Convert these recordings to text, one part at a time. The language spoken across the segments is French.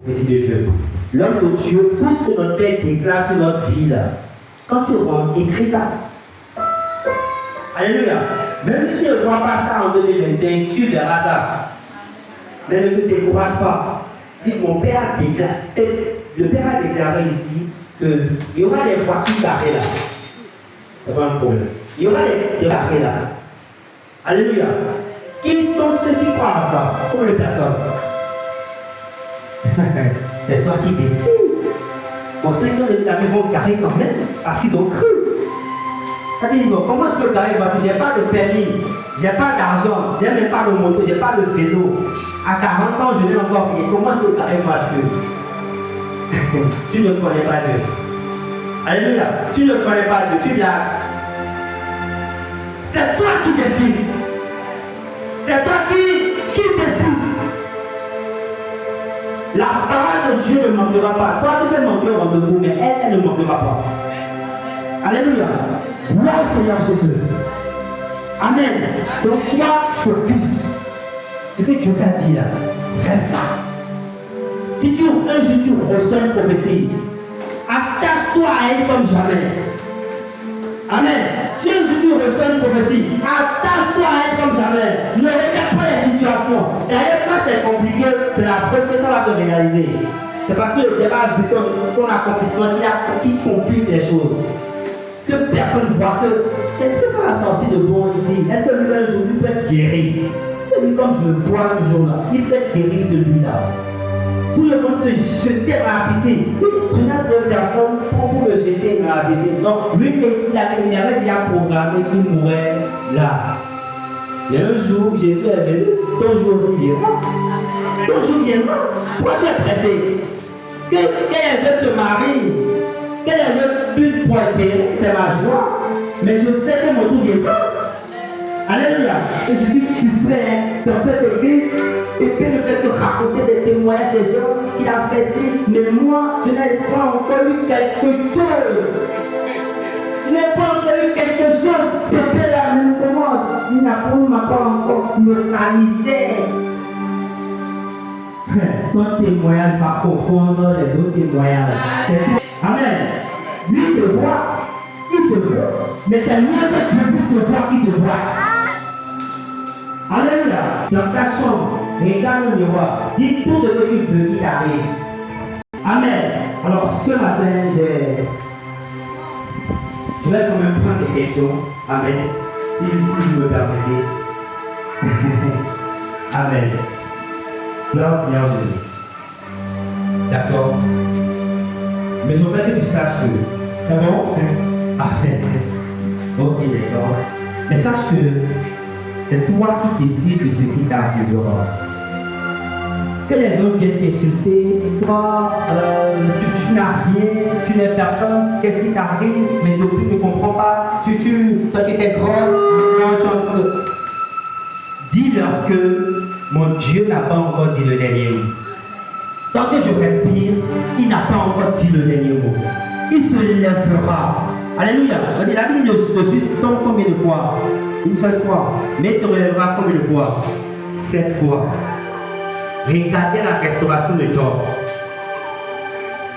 Merci de Dieu. L'homme de Dieu, tout ce que notre Père déclare sur notre vie là, quand tu le vois, écris ça. Alléluia. Même si tu ne vois pas ça en 2025, tu verras ça. Mais ne te décourage pas. Dis, mon Père a déclaré, le Père a déclaré ici qu'il y aura des voitures garées là. C'est pas un problème. Il y aura des garées là. Alléluia. Qui sont ceux qui croient à ça? Comme les personnes. C'est toi qui décides. Bon, ceux qui ont les amis vont garer quand même, parce qu'ils ont cru. C'est-à-dire, comment je peux garer une voiture? Je n'ai pas de permis, je n'ai pas d'argent, je n'ai même pas de moto, je n'ai pas de vélo. À 40 ans, je n'ai encore payé. Comment je peux garer une voiture? Tu ne connais pas Dieu. Alléluia. Tu ne connais pas Dieu. Tu blagues. C'est toi qui décides. C'est toi qui décides. La parole de Dieu ne manquera pas. Toi, tu peux manquer au rendez-vous, mais elle ne manquera pas. Alléluia. Gloire au Seigneur Jésus. Amen. Donc, sois focus. Ce que Dieu t'a dit là, reste là. Si tu un jour tu reçois une prophétie, attache-toi à elle comme jamais. Amen. Si un jour tu reçois une prophétie, attache-toi à elle comme jamais. Ne regarde pas les situations. D'ailleurs, quand c'est compliqué, c'est la preuve que ça va se réaliser. C'est parce que le débat a vu son accomplissement qui complique les choses. Que personne ne voit que, est-ce que ça va sortir de bon ici? Est-ce que lui un jour il peut être guéri? Est-ce que lui, comme je le vois un jour là, il peut être guéri celui-là? Tout le monde se jetait dans la piscine. Je n'ai pas personne pour me jeter dans la piscine. Donc, lui, il avait déjà programmé qu'il mourrait là. Et un jour, Jésus est venu, ton jour aussi viendra. Ton jour viendra. Pourquoi tu es pressé? Que les autres se marient, que les autres puissent prospérer, c'est ma joie. Mais je sais que mon tour viendra. Alléluia. Et je suis frustré dans cette église. Et puis ne fait que raconter des témoignages des gens qui a fait ci. Mais moi, je n'ai pas encore eu quelque chose. Je n'ai pas encore eu quelque chose. Pépé là, comment il n'a pas encore localisé. Son témoignage va confondre les autres témoignages. Amen. Lui te voit, il te voit. Mais c'est mieux que Dieu puisse te voir qu'il te voit. Alléluia. Dans ta chambre, regarde le miroir. Dis tout ce que tu veux qu'il t'arrive. Amen. Alors ce matin, je vais quand même prendre des questions. Amen. Si vous me permettez. Amen. Gloire au Seigneur Jésus. D'accord. Mais je voudrais que tu saches que. C'est bon? Amen. Ok, d'accord. Mais sache que c'est toi qui décides de ce qui t'arrivera. Que les autres viennent t'insulter, toi, tu n'as rien, tu n'es personne, qu'est-ce qui t'arrive, mais depuis tu ne comprends pas, toi tu étais grosse, maintenant tu es en train de. Dis-leur que mon Dieu n'a pas encore dit le dernier mot. Tant que je respire, il n'a pas encore dit le dernier mot. Il se lèvera. Alléluia. On dit la Bible ne suit combien de fois? Une seule fois. Mais il se relèvera combien de fois? 7 fois. Regardez la restauration de Job.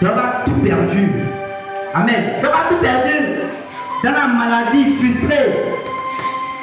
Job a tout perdu. Amen. Job a tout perdu. Dans la maladie, frustré.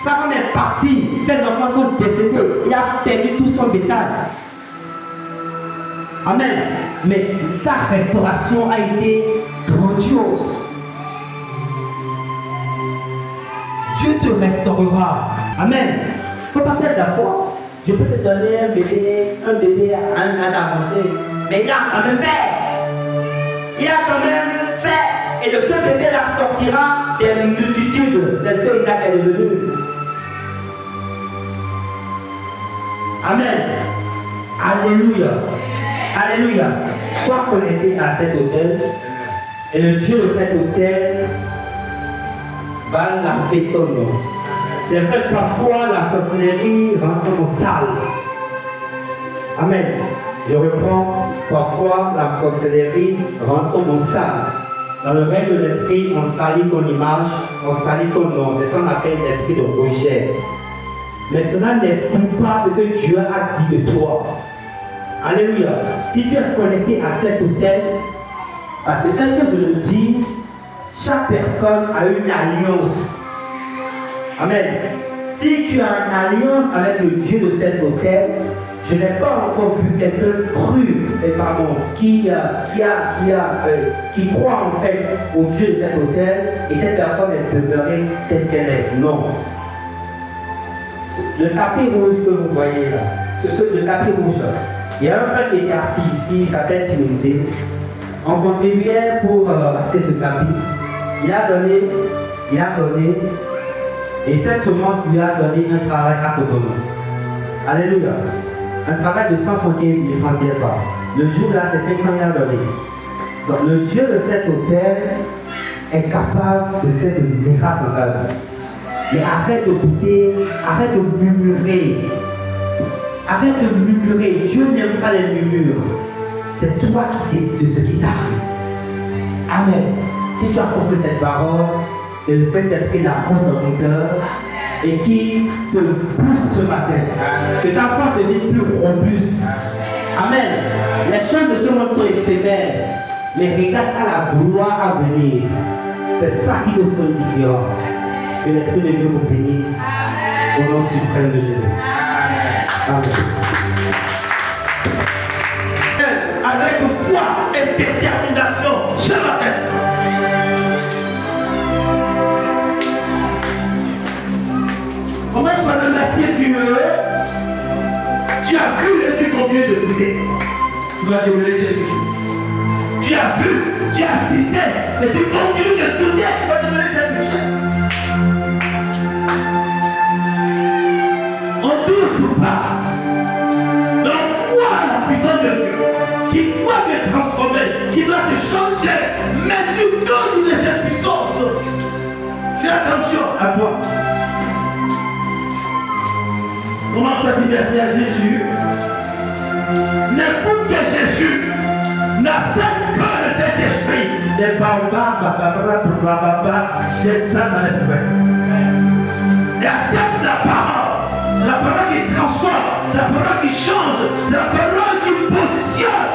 Sa femme est partie. Ses enfants sont décédés. Il a perdu tout son bétail. Amen. Mais sa restauration a été grandiose. Dieu te restaurera. Amen. Il ne faut pas perdre la foi. Je peux te donner un bébé à un âge avancé. Mais il a quand même fait. Il a quand même fait. Et de ce bébé-là sortira des multitudes. C'est ce que Isaac est devenu. Amen. Alléluia. Alléluia. Sois connecté à cet hôtel. Et le Dieu de cet hôtel va laver ton nom. C'est vrai que parfois la sorcellerie rentre dans nos salles. Amen. Je reprends. Parfois la sorcellerie rentre dans nos salles. Dans le règne de l'esprit, on salit ton image, on salit ton nom. C'est ça qu'on appelle l'esprit de rejet. Mais cela n'explique pas ce que Dieu a dit de toi. Alléluia. Si tu es connecté à cet hôtel, parce que tel que je le dis, chaque personne a une alliance. Amen. Si tu as une alliance avec le Dieu de cet hôtel, je n'ai pas encore vu quelqu'un qui croit en fait au Dieu de cet hôtel et cette personne est demeurée telle qu'elle est. Non. Le tapis rouge que vous voyez là, le tapis rouge là, il y a un frère qui était assis ici, il s'appelle Timothée. On contribuait pour acheter ce tapis. Il a donné, et cette semence lui a donné un travail à Cotonou. Alléluia. Un travail de 175 000 francs CFA. Le jour là, c'est 500 000 donné. Donc le Dieu de cet hôtel est capable de faire de miracles dans ta vie. Mais arrête de douter, arrête de murmurer. Arrête de murmurer. Dieu n'aime pas les murmures. C'est toi qui décides de ce qui t'arrive. Amen. Si tu as compris cette parole, et le Saint-Esprit la pose dans ton cœur et qui te pousse ce matin, que ta foi devienne plus robuste. Amen. Les choses de ce monde sont éphémères, mais regarde à la gloire à venir. C'est ça qui te solidifie. Que l'Esprit de Dieu vous bénisse. Au nom suprême de Jésus. Amen. Avec foi et détermination ce matin. Comment je peux remercier Dieu? Tu as vu et tu continues de douter. Tu vas dérouler quelque chose. Tu as vu, tu as assisté et tu continues de douter. Tu vas dérouler quelque chose. On ne doute pas. Donc, crois la puissance de Dieu qui doit te transformer, qui doit te changer. Mais tu doutes de cette puissance. Fais attention à toi. Comment tu as dit merci à Jésus? N'écoute que Jésus n'a fait que le Saint-Esprit. Les baobabs, jette ça dans les feuilles. Et accepte la parole qui transforme, c'est la parole qui change, c'est la parole qui positionne.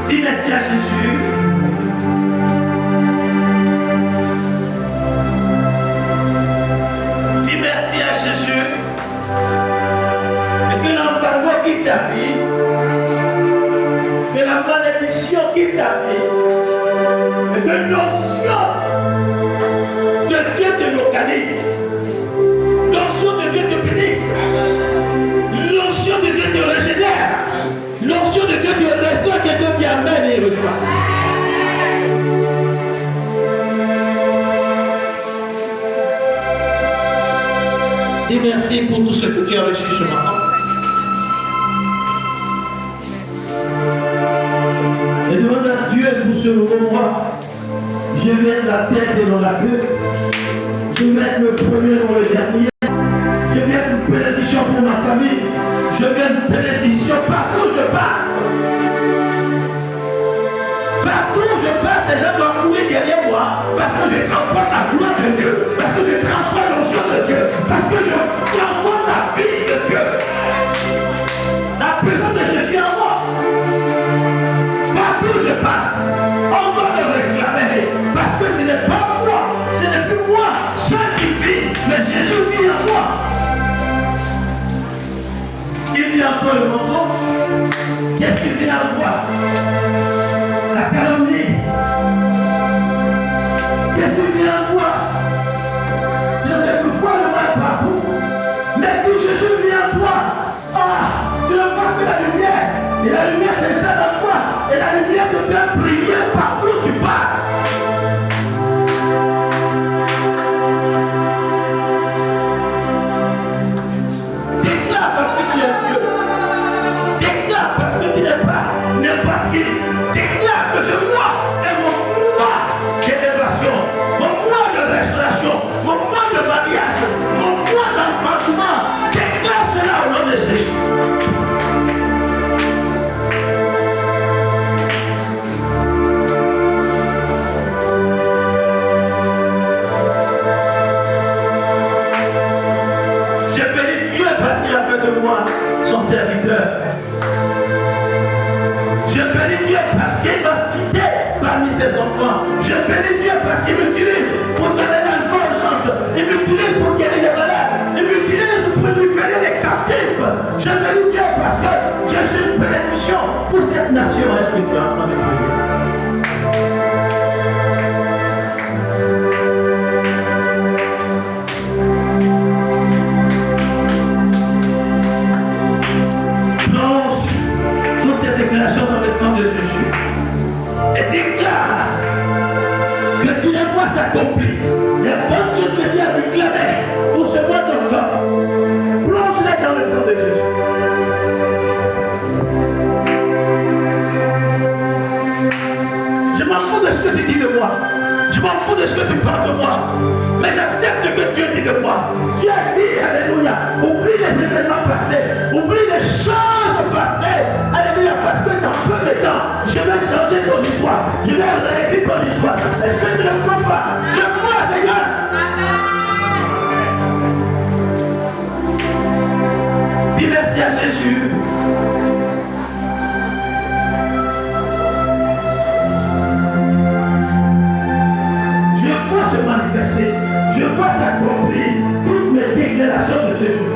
Dis merci à Jésus. Ta vie, que la malédiction quitte ta vie, et que l'onction de Dieu te localise, l'onction de Dieu te bénisse, l'onction de Dieu te régénère, l'onction de Dieu te restaure, quelqu'un qui amène et reçoit. Dis merci pour tout ce que tu as reçu ce matin. Et demande à Dieu pour ce nouveau mois. Je vais être la tête et non la queue. Je vais être le premier et non le dernier. Je vais être une bénédiction pour ma famille. Je vais être une bénédiction partout où je passe. Partout où je passe, les gens doivent courir derrière moi parce que je transporte la gloire de Dieu, parce que je transporte l'onction de Dieu, parce que je transporte la vie de Dieu. La présence de Jésus en moi. Partout où je passe, on va me réclamer parce que ce n'est pas moi, ce n'est plus moi seul qui vit, mais Jésus vit en moi. Il vient en toi le mensonge. Qu'est-ce qu'il vient en toi? La calomnie. Qu'est-ce qu'il vient en toi? Je sais plus quoi le mal partout. Mais si Jésus vient en toi, tu ne vois que la lumière. Et la lumière c'est ça dans toi. Et la lumière te fait briller partout où tu passes. Déclare parce que tu es Dieu. Déclare parce que tu n'es pas n'importe qui. Déclare que ce moi est mon moi d'élévation, mon moi de restauration, mon moi de mariage, mon moi d'enfantement. Déclare cela au nom de Jésus. fait de moi son serviteur. Je bénis Dieu parce qu'il m'a cité parmi ses enfants. Je bénis Dieu parce qu'il m'utilise pour donner la joie aux gens. Il m'utilise pour guérir les malades. Il m'utilise pour libérer les captifs. Je bénis Dieu parce que je suis une bénédiction pour cette nation. Est-ce que tu es en train de prier? Dans le sang de Jésus et déclare que tu les vois s'accomplir. Les bonnes choses que tu as déclarées pour ce mois d'octobre, plonge-les dans le sang de Jésus. Je m'en fous de ce que tu dis de moi. Je m'en fous de ce que tu parles de moi. Mais j'accepte que Dieu dit de moi. Dieu dit, alléluia, oublie les événements passés, oublie les choses passées. Alléluia, parce que dans peu de temps, je vais changer ton histoire. Je vais réécrire ton histoire. Est-ce que tu ne crois pas? Je crois, Seigneur. Dis merci à Jésus. Se manifester, je vois s'accomplir toutes mes déclarations de Jésus.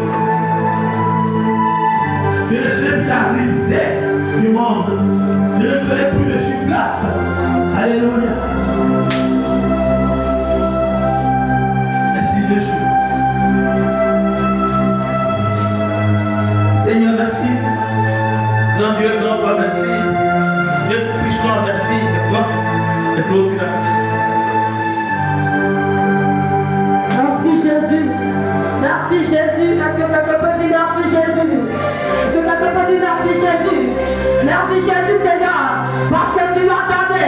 Je ne serai plus la risée du monde. Je ne ferai plus de place. Alléluia. Merci Jésus. Seigneur, merci. Grand Dieu, grand roi, merci. Dieu puissant, merci. Et toi, tu l'as fait. Merci Jésus, est-ce que quelqu'un peut dire merci Jésus? Est-ce que quelqu'un peut dire merci Jésus? Merci Jésus Seigneur, parce que tu m'as donné